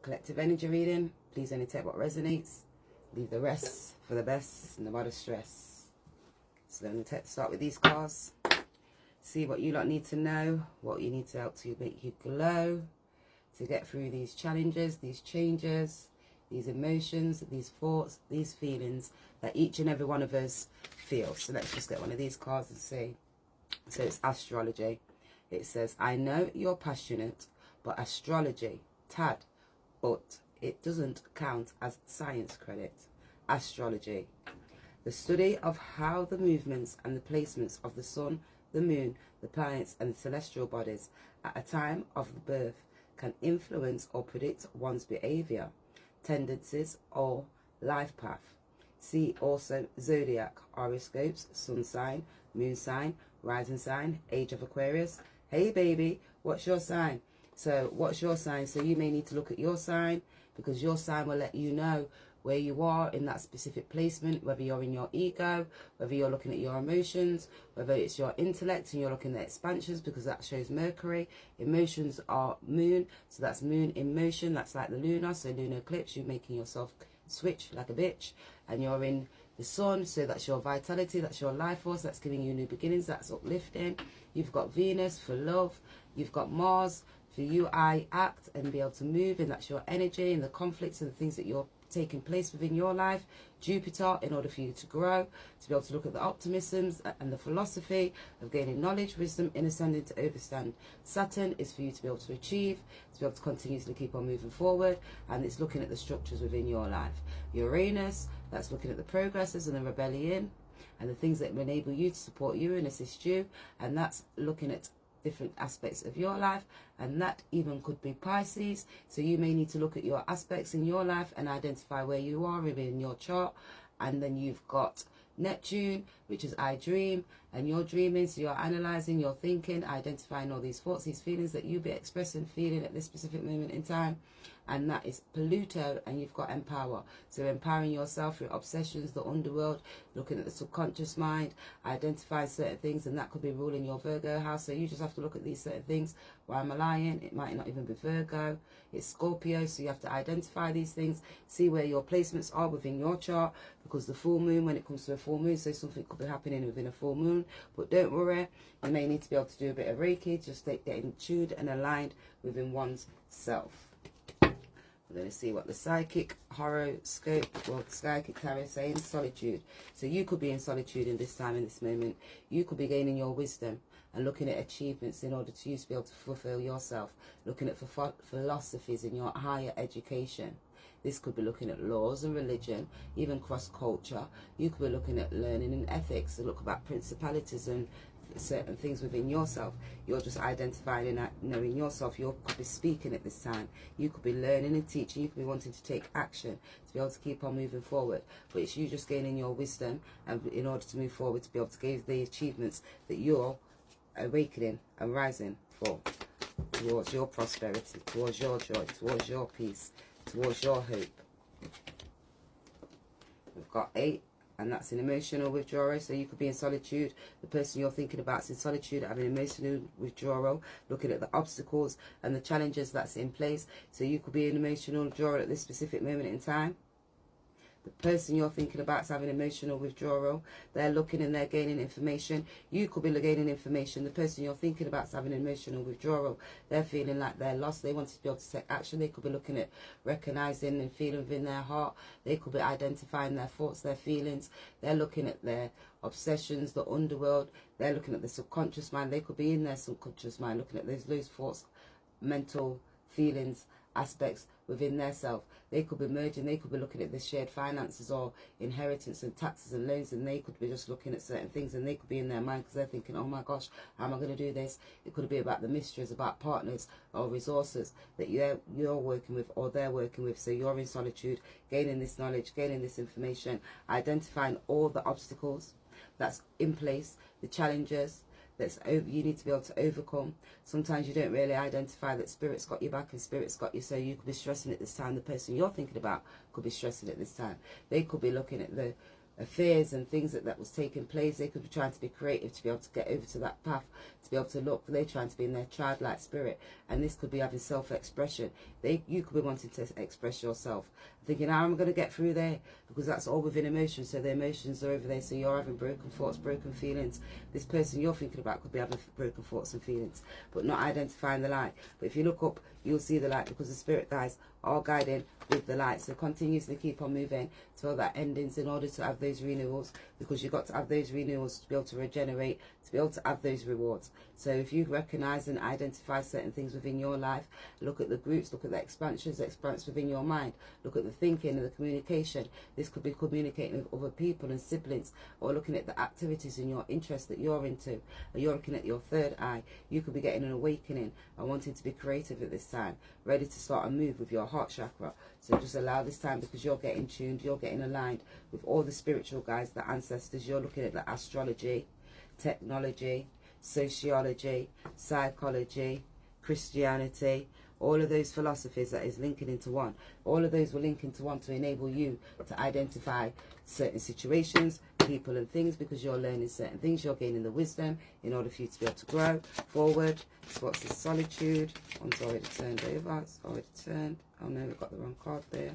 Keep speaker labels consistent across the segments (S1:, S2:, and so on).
S1: collective energy reading. Please only take what resonates. Leave the rest for the best, no matter stress. So I'm going to start with these cards. See what you lot need to know, what you need to help to make you glow, to get through these challenges, these changes, these emotions, these thoughts, these feelings that each and every one of us feel. So let's just get one of these cards and see. So it's astrology. It says, I know you're passionate, but astrology, tad, but it doesn't count as science credit. Astrology, the study of how the movements and the placements of the sun, the moon, the planets and the celestial bodies at a time of the birth can influence or predict one's behavior, tendencies or life path. See also zodiac horoscopes, sun sign, moon sign, rising sign, age of Aquarius. Hey baby, what's your sign? So what's your sign? So you may need to look at your sign, because your sign will let you know where you are in that specific placement, whether you're in your ego, whether you're looking at your emotions, whether it's your intellect and you're looking at expansions, because that shows Mercury. Emotions are moon, so that's moon in motion. That's like the lunar, so lunar eclipse, you're making yourself switch like a bitch. And you're in the sun, so that's your vitality, that's your life force, that's giving you new beginnings, that's uplifting. You've got Venus for love, you've got Mars for you, I act and be able to move, and that's your energy and the conflicts and the things that you're taking place within your life. Jupiter, in order for you to grow, to be able to look at the optimisms and the philosophy of gaining knowledge, wisdom, inner standing to overstand. Saturn is for you to be able to achieve, to be able to continuously keep on moving forward, and it's looking at the structures within your life. Uranus, that's looking at the progresses and the rebellion and the things that will enable you to support you and assist you, and that's looking at different aspects of your life, and that even could be Pisces. So you may need to look at your aspects in your life and identify where you are within your chart. And then you've got Neptune, which is I dream, and you're dreaming, so you're analyzing, you're thinking, identifying all these thoughts, these feelings that you'll be expressing, feeling at this specific moment in time. And that is Pluto, and you've got empower. So empowering yourself, your obsessions, the underworld, looking at the subconscious mind, identifying certain things, and that could be ruling your Virgo house. So you just have to look at these certain things. Why am I lying? It might not even be Virgo, it's Scorpio. So you have to identify these things, see where your placements are within your chart, because the full moon, when it comes to a full moon, so something could be happening within a full moon. But don't worry, you may need to be able to do a bit of Reiki, just getting tuned and aligned within one's self. We're going to see what the psychic horoscope, well, psychic tarot is saying. Solitude. So you could be in solitude in this time, in this moment. You could be gaining your wisdom and looking at achievements in order to you to be able to fulfill yourself. Looking at philosophies in your higher education. This could be looking at laws and religion, even cross-culture. You could be looking at learning and ethics, to look about principalities and certain things within yourself. You're just identifying and knowing yourself. You could be speaking at this time. You could be learning and teaching. You could be wanting to take action to be able to keep on moving forward. But it's you just gaining your wisdom, and in order to move forward, to be able to gain the achievements that you're awakening and rising for, towards your prosperity, towards your joy, towards your peace, towards your hope. We've got 8. And that's an emotional withdrawal. So you could be in solitude. The person you're thinking about is in solitude, having emotional withdrawal, looking at the obstacles and the challenges that's in place. So you could be in emotional withdrawal at this specific moment in time. The person you're thinking about is having emotional withdrawal. They're looking and they're gaining information. You could be gaining information. The person you're thinking about is having emotional withdrawal. They're feeling like they're lost. They want to be able to take action. They could be looking at recognizing and feeling within their heart. They could be identifying their thoughts, their feelings. They're looking at their obsessions, the underworld. They're looking at the subconscious mind. They could be in their subconscious mind, looking at those thoughts, mental feelings, aspects within their self. They could be merging. They could be looking at the shared finances or inheritance and taxes and loans, and they could be just looking at certain things, and they could be in their mind because they're thinking, oh my gosh, how am I going to do this? It could be about the mysteries, about partners or resources that you're working with or they're working with. So you're in solitude, gaining this knowledge, gaining this information, identifying all the obstacles that's in place, the challenges you need to be able to overcome. Sometimes you don't really identify that spirit's got your back and spirit's got you, so you could be stressing at this time. The person you're thinking about could be stressing at this time. They could be looking at the affairs and things that was taking place. They could be trying to be creative to be able to get over to that path, to be able to look. They're trying to be in their childlike spirit, and this could be having self-expression. You could be wanting to express yourself, thinking, how am I going to get through there? Because that's all within emotions. So the emotions are over there. So you're having broken thoughts, broken feelings. This person you're thinking about could be having broken thoughts and feelings, but not identifying the light. But if you look up, you'll see the light, because the spirit guides are guiding with the light. So continuously keep on moving till that endings in order to have those renewals, because you've got to have those renewals to be able to regenerate, to be able to have those rewards. So if you recognize and identify certain things within your life, look at the groups, look at the expansions within your mind, look at the thinking and the communication. This could be communicating with other people and siblings, or looking at the activities and your interests that you're into, or you're looking at your third eye. You could be getting an awakening and wanting to be creative at this time, ready to start a move with your heart chakra. So just allow this time, because you're getting tuned, you're getting aligned with all the spiritual guides, the ancestors. You're looking at the astrology, technology, sociology, psychology, Christianity, all of those philosophies that is linking into one. All of those will link into one to enable you to identify certain situations, people and things, because you're learning certain things. You're gaining the wisdom in order for you to be able to grow forward. So what's this? Solitude. One's already turned over. It's already turned. Oh no, we've got the wrong card there.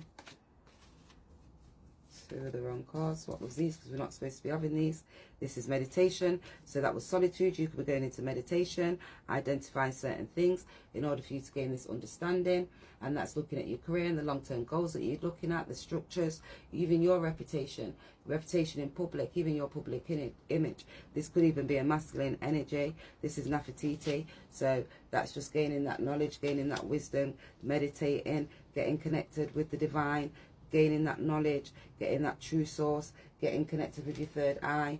S1: Two of the wrong cards. What was these? Because we're not supposed to be having these. This is meditation. So that was solitude. You could be going into meditation, identifying certain things in order for you to gain this understanding. And that's looking at your career and the long-term goals that you're looking at, the structures, even your reputation in public, even your public image. This could even be a masculine energy. This is Nefertiti. So that's just gaining that knowledge, gaining that wisdom, meditating, getting connected with the divine, gaining that knowledge, getting that true source, getting connected with your third eye.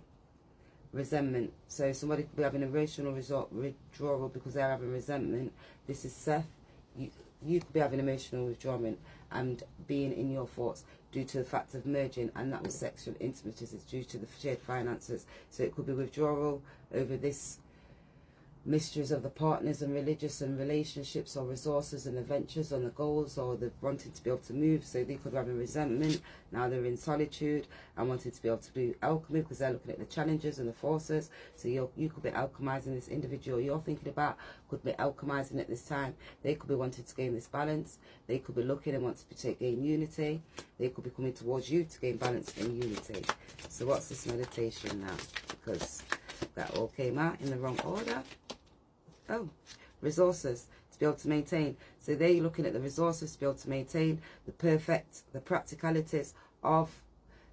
S1: Resentment. So somebody could be having emotional withdrawal because they're having resentment. This is Seth. You could be having emotional withdrawal and being in your thoughts due to the fact of merging, and that was sexual intimacies. It's due to the shared finances. So it could be withdrawal over this mysteries of the partners and religious and relationships, or resources and the ventures and the goals, or the wanting to be able to move. So they could have a resentment. Now they're in solitude and wanting to be able to do alchemy, because they're looking at the challenges and the forces. So you could be alchemizing. This individual you're thinking about could be alchemizing at this time. They could be wanting to gain this balance. They could be looking and want to gain unity. They could be coming towards you to gain balance and unity. So what's this meditation now? Because that all came out in the wrong order. Oh, resources to be able to maintain. So they're looking at the resources to be able to maintain the practicalities of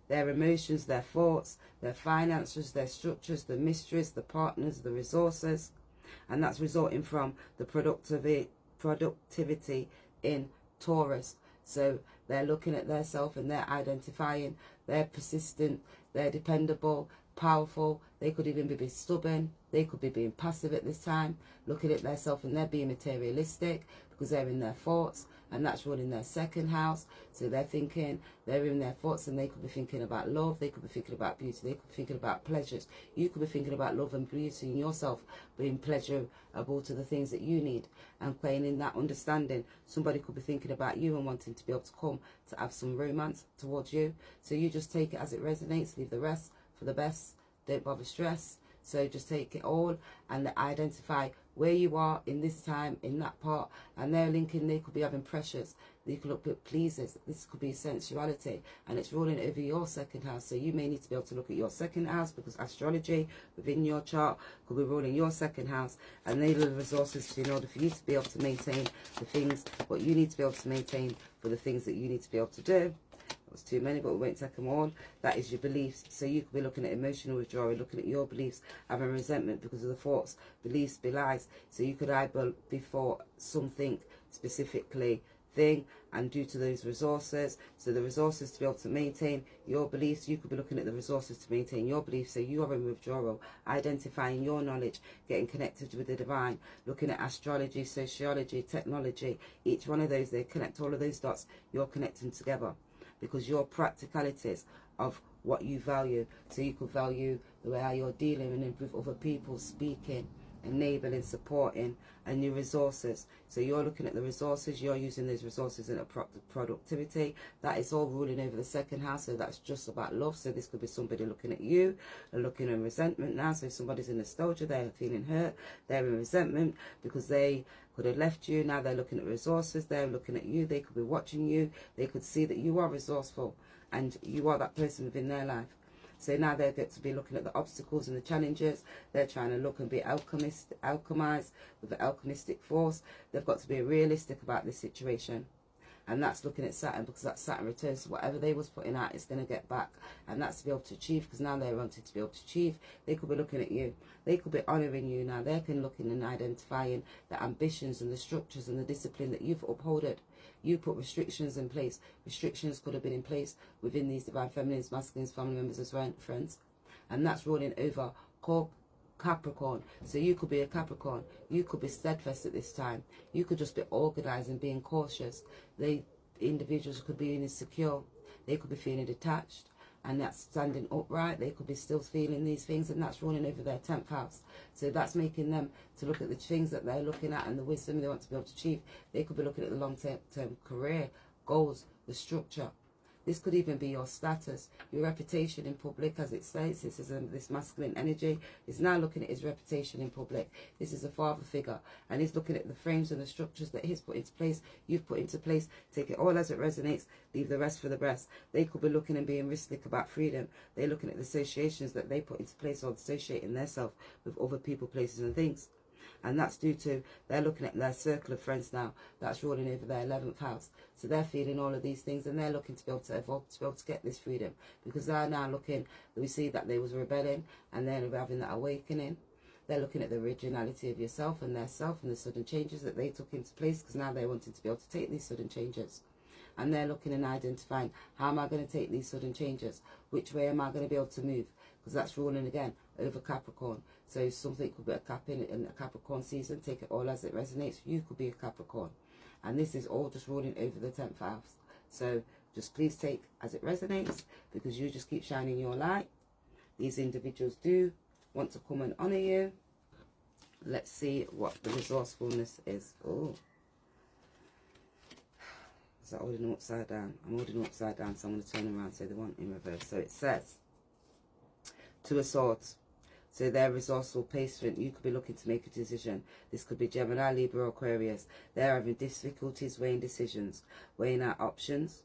S1: their emotions, their thoughts, their finances, their structures, the mysteries, the partners, the resources. And that's resulting from the productivity in Taurus. So they're looking at their self and they're identifying, they're persistent, they're dependable, powerful. They could even be stubborn. They could be being passive at this time, looking at their self, and they're being materialistic because they're in their thoughts, and that's running their second house. So they're thinking, they're in their thoughts, and they could be thinking about love. They could be thinking about beauty. They could be thinking about pleasures. You could be thinking about love and beauty in yourself, being pleasurable to the things that you need, and playing in that understanding. Somebody could be thinking about you and wanting to be able to come to have some romance towards you. So you just take it as it resonates, leave the rest for the best. Don't bother stress. So just take it all and identify where you are in this time, in that part. And they're linking, they could be having pressures. They could look at pleasers. This could be sensuality. And it's rolling over your second house. So you may need to be able to look at your second house, because astrology within your chart could be rolling your second house. And they are the resources in order for you to be able to maintain the things, what you need to be able to maintain for the things that you need to be able to do. Too many, but we won't take them all. That is your beliefs. So you could be looking at emotional withdrawal, looking at your beliefs, having resentment because of the thoughts, beliefs, belies. So you could either be for something specifically thing, and due to those resources, so the resources to be able to maintain your beliefs, you could be looking at the resources to maintain your beliefs. So you are in withdrawal, identifying your knowledge, getting connected with the divine, looking at astrology, sociology, technology. Each one of those, they connect all of those dots. You're connecting together, because your practicalities of what you value. So you could value the way how you're dealing with other people, speaking, enabling, supporting, and new resources. So you're looking at the resources, you're using those resources in a productivity. That is all ruling over the second house, so that's just about love. So this could be somebody looking at you and looking in resentment now. So if somebody's in nostalgia, they're feeling hurt, they're in resentment because they could have left you. Now they're looking at resources, they're looking at you, they could be watching you, they could see that you are resourceful and you are that person within their life. So now they get to be looking at the obstacles and the challenges. They're trying to look and be alchemized with the alchemistic force. They've got to be realistic about this situation. And that's looking at Saturn, because that Saturn returns to whatever they was putting out is going to get back. And that's to be able to achieve, because now they're wanting to be able to achieve. They could be looking at you. They could be honouring you now. They can look in and identifying the ambitions and the structures and the discipline that you've upheld. You put restrictions in place. Restrictions could have been in place within these divine feminines, masculines, family members as well, friends. And that's rolling over Capricorn. So you could be a Capricorn. You could be steadfast at this time. You could just be organised and being cautious. Individuals could be insecure. They could be feeling detached. And that's standing upright. They could be still feeling these things, and that's running over their 10th house. So that's making them to look at the things that they're looking at and the wisdom they want to be able to achieve. They could be looking at the long-term career, goals, the structure. This could even be your status, your reputation in public, as it says. This is this masculine energy. Is now looking at his reputation in public. This is a father figure, and he's looking at the frames and the structures that he's put into place, you've put into place. Take it all as it resonates. Leave the rest for the rest. They could be looking and being realistic about freedom. They're looking at the associations that they put into place, or associating themselves with other people, places, and things. And that's due to they're looking at their circle of friends now. That's ruling over their 11th house. So they're feeling all of these things, and they're looking to be able to evolve, to be able to get this freedom. Because they're now looking, we see that they was rebelling, and they're having that awakening. They're looking at the originality of yourself and their self and the sudden changes that they took into place, because now they're wanting to be able to take these sudden changes. And they're looking and identifying, how am I going to take these sudden changes? Which way am I going to be able to move? Because that's ruling again over Capricorn. So something could be a Cap in a Capricorn season. Take it all as it resonates. You could be a Capricorn. And this is all just ruling over the 10th house. So just please take as it resonates, because you just keep shining your light. These individuals do want to come and honour you. Let's see what the resourcefulness is. Oh. Is that holding them upside down? I'm holding them upside down, so I'm going to turn them around so they want in reverse. So it says, Two of Swords. So they're resourceful, patient. You could be looking to make a decision. This could be Gemini, Libra, Aquarius. They're having difficulties weighing decisions, weighing out options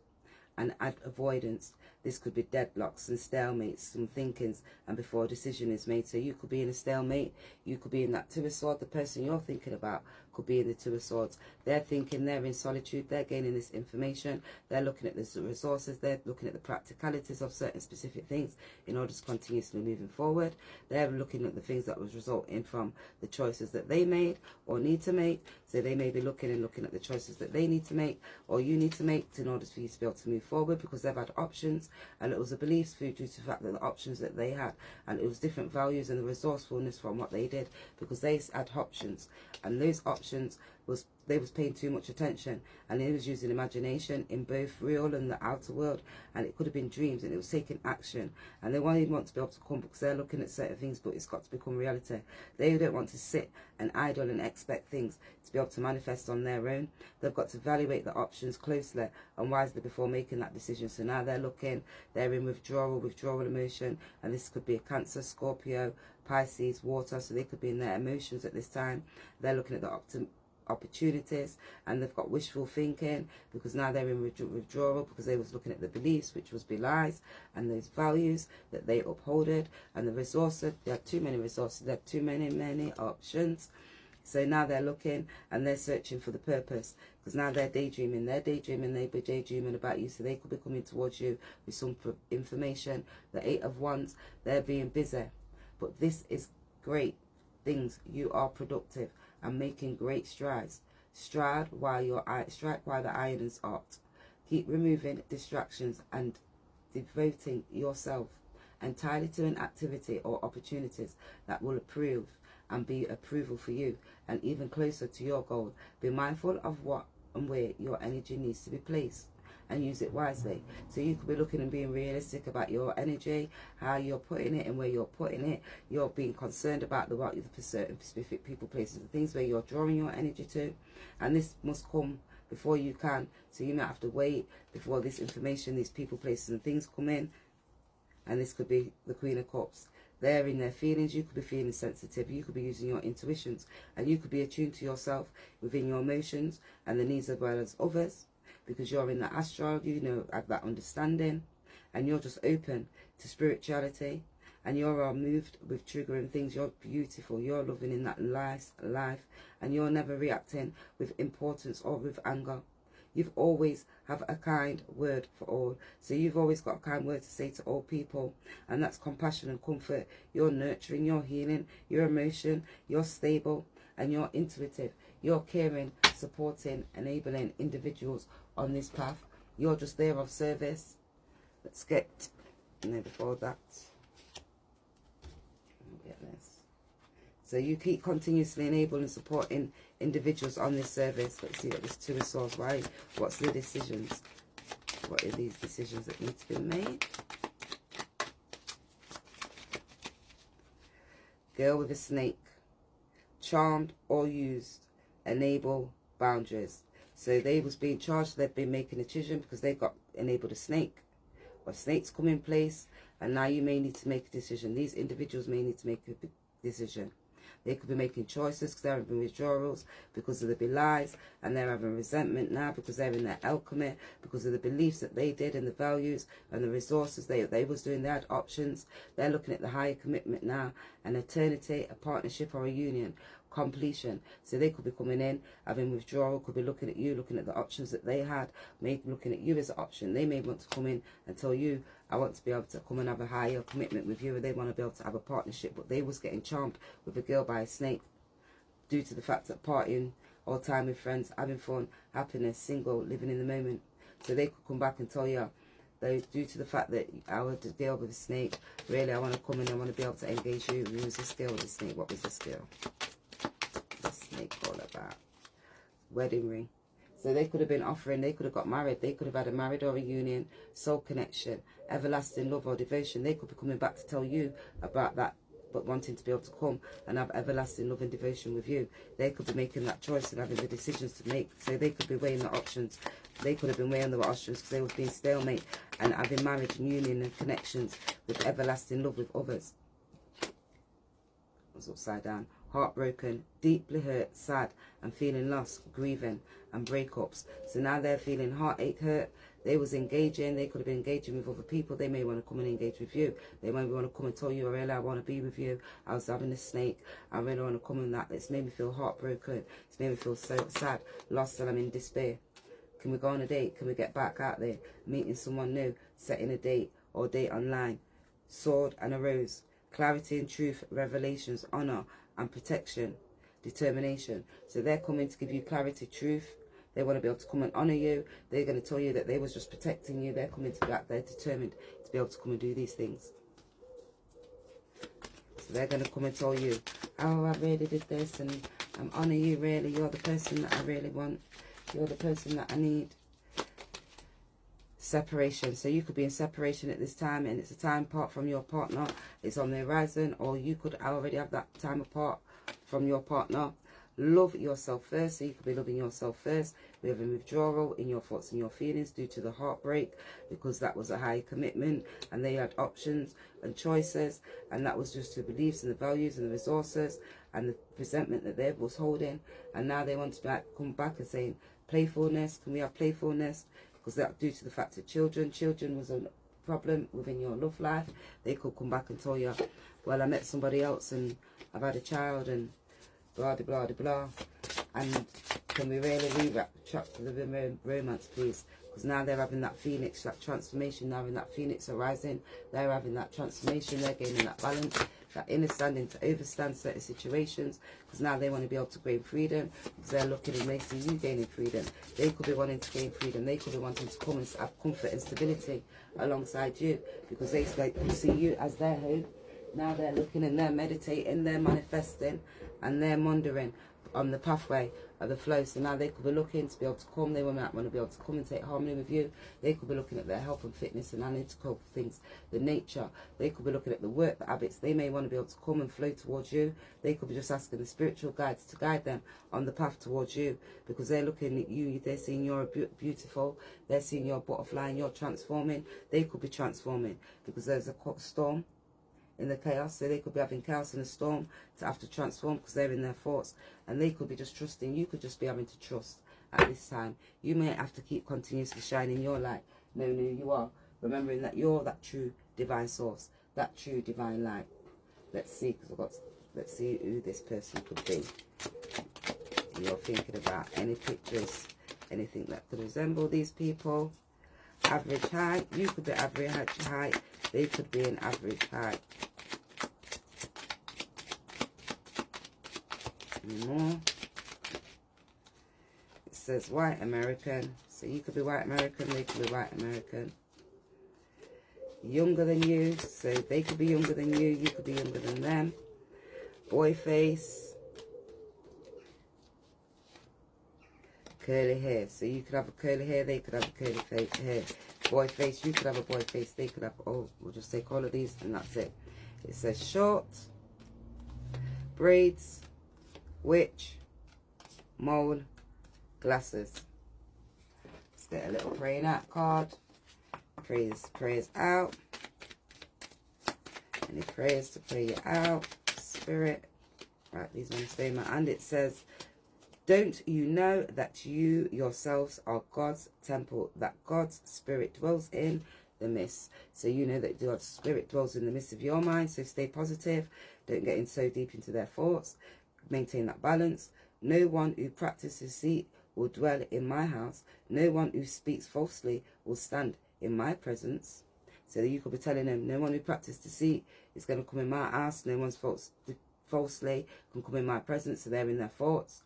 S1: and avoidance. This could be deadlocks and stalemates, some thinkings, and before a decision is made. So you could be in a stalemate. You could be in that Two of Swords. The person you're thinking about could be in the Two of Swords. They're thinking, they're in solitude. They're gaining this information. They're looking at the resources. They're looking at the practicalities of certain specific things in order to continuously moving forward. They're looking at the things that was resulting from the choices that they made or need to make. So they may be looking at the choices that they need to make or you need to make in order for you to be able to move forward, because they've had options. And it was a beliefs due to the fact that the options that they had, and it was different values and the resourcefulness from what they did, because they had options, and those options was they was paying too much attention, and they was using imagination in both real and the outer world, and it could have been dreams, and it was taking action, and they want to be able to come, because they're looking at certain things, but it's got to become reality. They don't want to sit and idle and expect things to be able to manifest on their own. They've got to evaluate the options closely and wisely before making that decision. So now they're looking, they're in withdrawal emotion, and this could be a Cancer, Scorpio, Pisces, water, so they could be in their emotions at this time. They're looking at the opportunities, and they've got wishful thinking, because now they're in withdrawal, because they was looking at the beliefs, which was belies, and those values that they upholded, and the resources. They had too many resources, they had too many options. So now they're looking and they're searching for the purpose, because now they're daydreaming, they be daydreaming about you. So they could be coming towards you with some information. The Eight of Wands, they're being busy, but this is great things. You are productive and making great strides. Strike while the iron is hot. Keep removing distractions and devoting yourself entirely to an activity or opportunities that will approve and be approval for you, and even closer to your goal. Be mindful of what and where your energy needs to be placed, and use it wisely. So you could be looking and being realistic about your energy, how you're putting it and where you're putting it. You're being concerned about for certain specific people, places, and things where you're drawing your energy to. And this must come before you can. So you might have to wait before this information, these people, places, and things come in. And this could be the Queen of Cups. They're in their feelings. You could be feeling sensitive. You could be using your intuitions. And you could be attuned to yourself within your emotions and the needs as well as others. Because you're in the astral, you know, have that understanding. And you're just open to spirituality. And you're all moved with triggering things. You're beautiful. You're loving in that life. And you're never reacting with importance or with anger. You've always have a kind word for all. So you've always got a kind word to say to all people. And that's compassion and comfort. You're nurturing, you're healing, you're emotion, you're stable, and you're intuitive. You're caring, supporting, enabling individuals on this path. You're just there of service. Let's get, and then before that, get this. So you keep continuously enabling and supporting individuals on this service. Let's see what this Two of Swords, right? What's the decisions? What are these decisions that need to be made? Girl with a snake. Charmed or used. Enable boundaries. So they was being charged, they've been making a decision because they got enabled a snake. Or snakes come in place, and now you may need to make a decision. These individuals may need to make a decision. They could be making choices because they're having withdrawals, because of the belies, and they're having resentment now because they're in their alchemy, because of the beliefs that they did and the values and the resources they was doing. They had options. They're looking at the higher commitment now, an eternity, a partnership or a union, completion. So they could be coming in, having withdrawal, could be looking at you, looking at the options that they had, maybe looking at you as an option. They may want to come in and tell you, I want to be able to come and have a higher commitment with you, or they want to be able to have a partnership, but they was getting charmed with a girl by a snake due to the fact that partying all time with friends, having fun, happiness, single, living in the moment. So they could come back and tell you, due to the fact that I was the girl with a snake, really I want to come in, I want to be able to engage you. Who was this girl with a snake? What was this girl? The snake all about. Wedding ring. So they could have been offering, they could have got married, they could have had a married or a union, soul connection, everlasting love or devotion. They could be coming back to tell you about that, but wanting to be able to come and have everlasting love and devotion with you. They could be making that choice and having the decisions to make. So they could be weighing the options. They could have been weighing the options because they were being stalemate and having marriage and union and connections with everlasting love with others. It was upside down. Heartbroken, deeply hurt, sad, and feeling lost, grieving, and breakups. So now they're feeling heartache, hurt. They was engaging. They could have been engaging with other people. They may want to come and engage with you. They might want to come and tell you, really, I want to be with you. I was having a snake. I really want to come and that. It's made me feel heartbroken. It's made me feel so sad, lost, and I'm in despair. Can we go on a date? Can we get back out there? Meeting someone new, setting a date, or date online. Sword and a rose. Clarity and truth, revelations, honor, and protection, determination. So they're coming to give you clarity, truth. They want to be able to come and honor you. They're going to tell you that they was just protecting you. They're coming to that. They're determined to be able to come and do these things. So they're going to come and tell you, oh, I really did this, and I'm honor you, really. You're the person that I really want. You're the person that I need. Separation. So you could be in separation at this time, and it's a time apart from your partner. It's on the horizon, or you could already have that time apart from your partner. Love yourself first. So you could be loving yourself first. We have a withdrawal in your thoughts and your feelings due to the heartbreak, because that was a high commitment and they had options and choices, and that was just the beliefs and the values and the resources and the resentment that they was holding. And now they want to come back and saying playfulness. Can we have playfulness? Because that due to the fact that children was a problem within your love life. They could come back and tell you, well, I met somebody else and I've had a child and blah blah blah blah. And can we really rewrap the track for the romance, please? Because now they're having that phoenix, that transformation. Now having that phoenix arising, they're having that transformation. They're gaining that balance, that understanding to overstand certain situations, because now they want to be able to gain freedom, because they're looking and they see you gaining freedom. They could be wanting to gain freedom. They could be wanting to come and have comfort and stability alongside you, because they see you as their home. Now they're looking and they're meditating, they're manifesting, and they're wondering, on the pathway of the flow. So now they could be looking to be able to come. They might want to be able to come and take harmony with you. They could be looking at their health and fitness and analytical things, the nature. They could be looking at the work, the habits. They may want to be able to come and flow towards you. They could be just asking the spiritual guides to guide them on the path towards you, because they're looking at you. They're seeing you're beautiful. They're seeing you're butterfly and you're transforming. They could be transforming because there's a storm in the chaos. So they could be having chaos in a storm to have to transform because they're in their thoughts. And they could be just trusting. You could just be having to trust at this time. You may have to keep continuously shining your light, knowing who you are, remembering that you're that true divine source, that true divine light. Let's see, let's see who this person could be. You're thinking about any pictures, anything that could resemble these people. Average height. You could be average height. They could be an average height. More. It says white American. So you could be white American. They could be white American. Younger than you. So they could be younger than you. You could be younger than them. Boy face. Curly hair. So you could have a curly hair. They could have a curly hair. Boy face. You could have a boy face. They could have, oh, we'll just take all of these and that's it. It says short. Braids. Witch. Mole. Glasses. Let's get a little praying out card. Prayers out. Any prayers to pray you out. Spirit. Right, these ones stay in my hand. It says, don't you know that you yourselves are God's temple, that God's spirit dwells in the midst? So you know that God's spirit dwells in the midst of your mind. So stay positive. Don't get in so deep into their thoughts. Maintain that balance. No one who practices deceit will dwell in my house. No one who speaks falsely will stand in my presence. So you could be telling them, no one who practices deceit is going to come in my house. No one's falsely can come in my presence. So they're in their thoughts.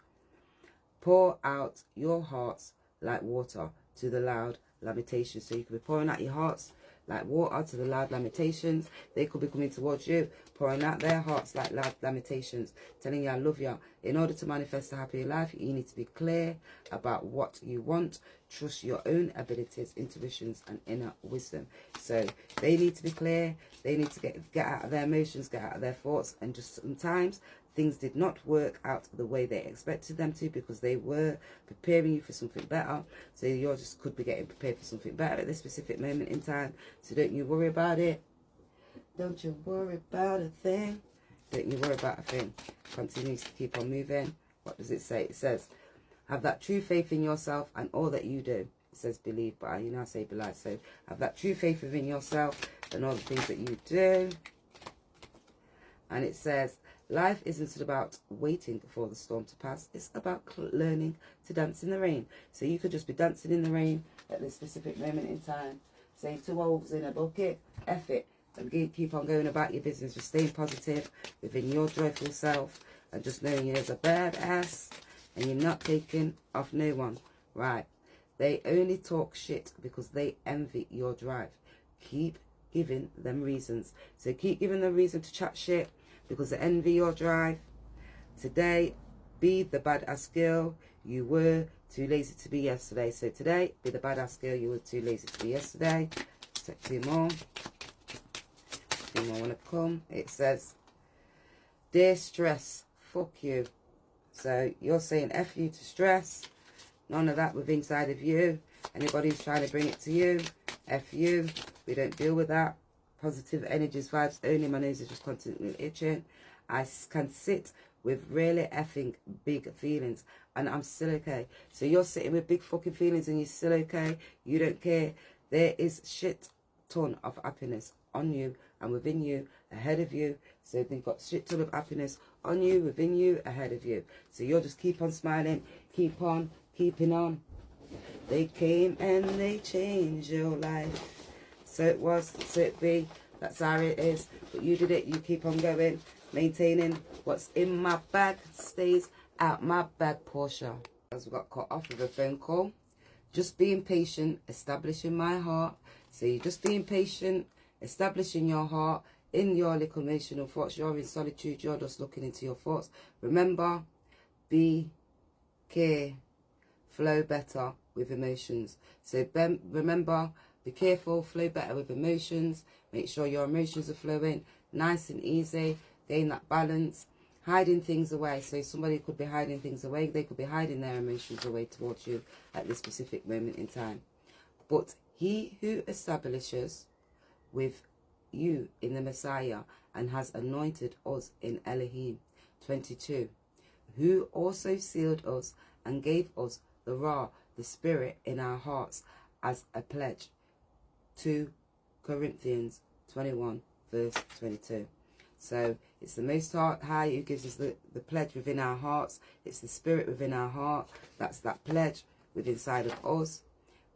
S1: Pour out your hearts like water to the loud lamentations. So you could be pouring out your hearts like water to the loud lamentations. They could be coming towards you, pouring out their hearts like loud lamentations, telling you I love you. In order to manifest a happier life, you need to be clear about what you want. Trust your own abilities, intuitions, and inner wisdom. So they need to be clear. They need to get out of their emotions, get out of their thoughts, and just sometimes things did not work out the way they expected them to because they were preparing you for something better. So you just could be getting prepared for something better at this specific moment in time. So don't you worry about it. Don't you worry about a thing. Don't you worry about a thing. Continue to keep on moving. What does it say? It says, have that true faith in yourself and all that you do. It says believe, but you now say believe. So have that true faith within yourself and all the things that you do. And it says, life isn't about waiting for the storm to pass. It's about learning to dance in the rain. So you could just be dancing in the rain at this specific moment in time. Say 2 wolves in a bucket, F it. And keep on going about your business. Just staying positive within your joyful self. And just knowing you're a badass. And you're not taking off no one. Right. They only talk shit because they envy your drive. Keep giving them reasons. So keep giving them reason to chat shit because they envy your drive. Today, be the badass girl you were too lazy to be yesterday. So today, be the badass girl you were too lazy to be yesterday. Let's take 2 more. 2 more want to come. It says, dear stress, fuck you. So you're saying F you to stress. None of that with inside of you. Anybody who's trying to bring it to you, F you. We don't deal with that. Positive energies, vibes only. My nose is just constantly itching. I can sit with really effing big feelings and I'm still okay. So you're sitting with big fucking feelings and you're still okay. You don't care. There is shit ton of happiness on you and within you, ahead of you. So they've got shit ton of happiness on you, within you, ahead of you. So you'll just keep on smiling, keep on keeping on. They came and they changed your life. So it was, so it be. That's how it is. But you did it. You keep on going. Maintaining what's in my bag stays out my bag, Portia. As we got cut off with a phone call. Just being patient, establishing my heart. So you're just being patient, establishing your heart in your little emotional thoughts. You're in solitude. You're just looking into your thoughts. Remember, be, care, flow better with emotions. So remember, be careful, flow better with emotions. Make sure your emotions are flowing nice and easy. Gain that balance. Hiding things away. So somebody could be hiding things away. They could be hiding their emotions away towards you at this specific moment in time. But he who establishes with you in the Messiah and has anointed us in Elohim. 22. Who also sealed us and gave us the Ra, the Spirit, in our hearts as a pledge. 2 Corinthians 21 verse 22. So it's the Most High who gives us the pledge within our hearts. It's the Spirit within our heart. That's that pledge within inside of us.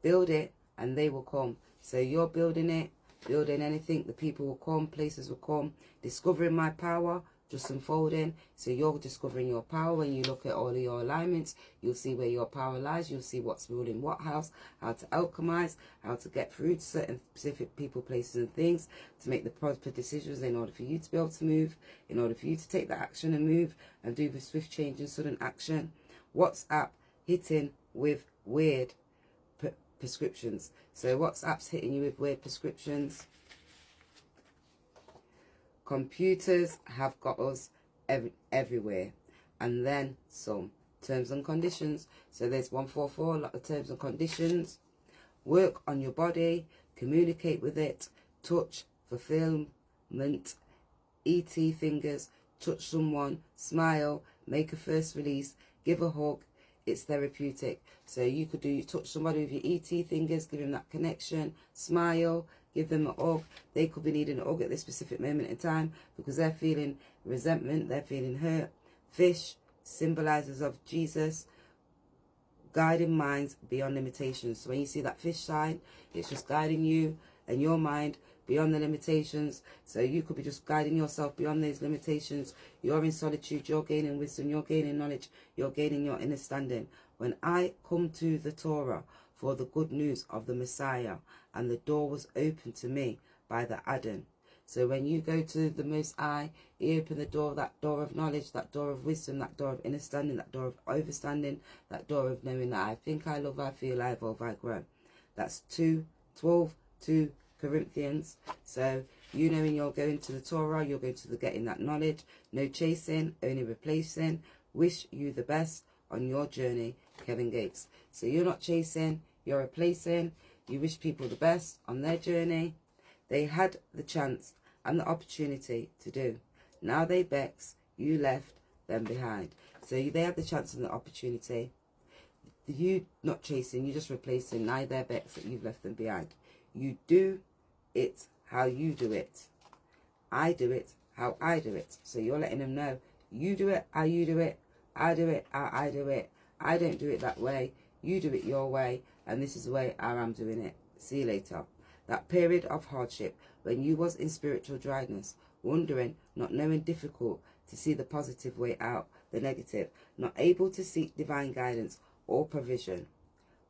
S1: Build it and they will come. So you're building it, building anything, the people will come, places will come. Discovering my power, just unfolding. So you're discovering your power. When you look at all of your alignments, you'll see where your power lies. You'll see what's ruling what house, how to alchemize, how to get through to certain specific people, places and things, to make the proper decisions in order for you to be able to move, in order for you to take the action and move and do the swift change and sudden action. WhatsApp hitting with weird prescriptions. So WhatsApp's hitting you with weird prescriptions. Computers have got us everywhere, and then some. Terms and conditions. So there's 144, a lot of terms and conditions. Work on your body, communicate with it, touch, fulfillment, ET fingers, touch someone, smile, make a first release, give a hug. It's therapeutic. So you could touch somebody with your ET fingers, give them that connection, smile, give them a hug. They could be needing a hug at this specific moment in time because they're feeling resentment, they're feeling hurt. Fish symbolizes of Jesus, guiding minds beyond limitations. So when you see that fish sign, it's just guiding you and your mind beyond the limitations. So you could be just guiding yourself beyond these limitations. You're in solitude, you're gaining wisdom, you're gaining knowledge, you're gaining your understanding. When I come to the Torah for the good news of the Messiah, and the door was opened to me by the Adon. So when you go to the Most High, he opened the door, that door of knowledge, that door of wisdom, that door of understanding, that door of overstanding, that door of knowing that I think, I love, I feel, I evolve, I grow. That's 2:12, 2 Corinthians. So you knowing you're going to the Torah, you're going to getting that knowledge. No chasing, only replacing. Wish you the best on your journey, Kevin Gates. So you're not chasing, you're replacing. You wish people the best on their journey. They had the chance and the opportunity to do. Now they vex, you left them behind. So they had the chance and the opportunity. You not chasing, you just replacing. Now they're vexed that you've left them behind. You do it how you do it. I do it how I do it. So you're letting them know, you do it how you do it. I do it how I do it. I don't do it that way. You do it your way. And this is the way I am doing it. See you later. That period of hardship when you was in spiritual dryness, wondering, not knowing, difficult to see the positive way out, the negative, not able to seek divine guidance or provision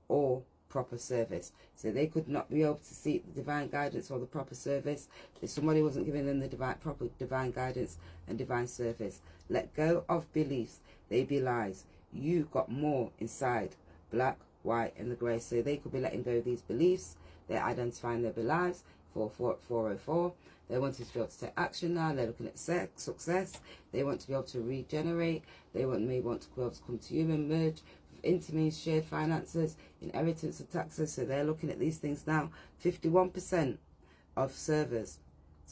S1: or proper service. So they could not be able to seek the divine guidance or the proper service if somebody wasn't giving them the proper divine guidance and divine service. Let go of beliefs. They be lies. You got more inside, black, white and the grey. So they could be letting go of these beliefs. They're identifying their beliefs. 404. They want to be able to take action now. They're looking at success. They want to be able to regenerate. They may want to be able to come to you and merge with intimacy, shared finances, inheritance and taxes. So they're looking at these things now. 51% of service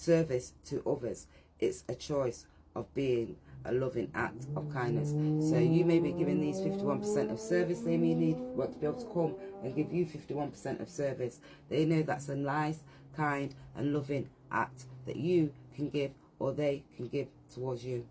S1: to others. It's a choice of being a loving act of kindness. So you may be giving these 51% of service. They may want to be able to come and give you 51% of service. They know that's a nice, kind and loving act that you can give or they can give towards you.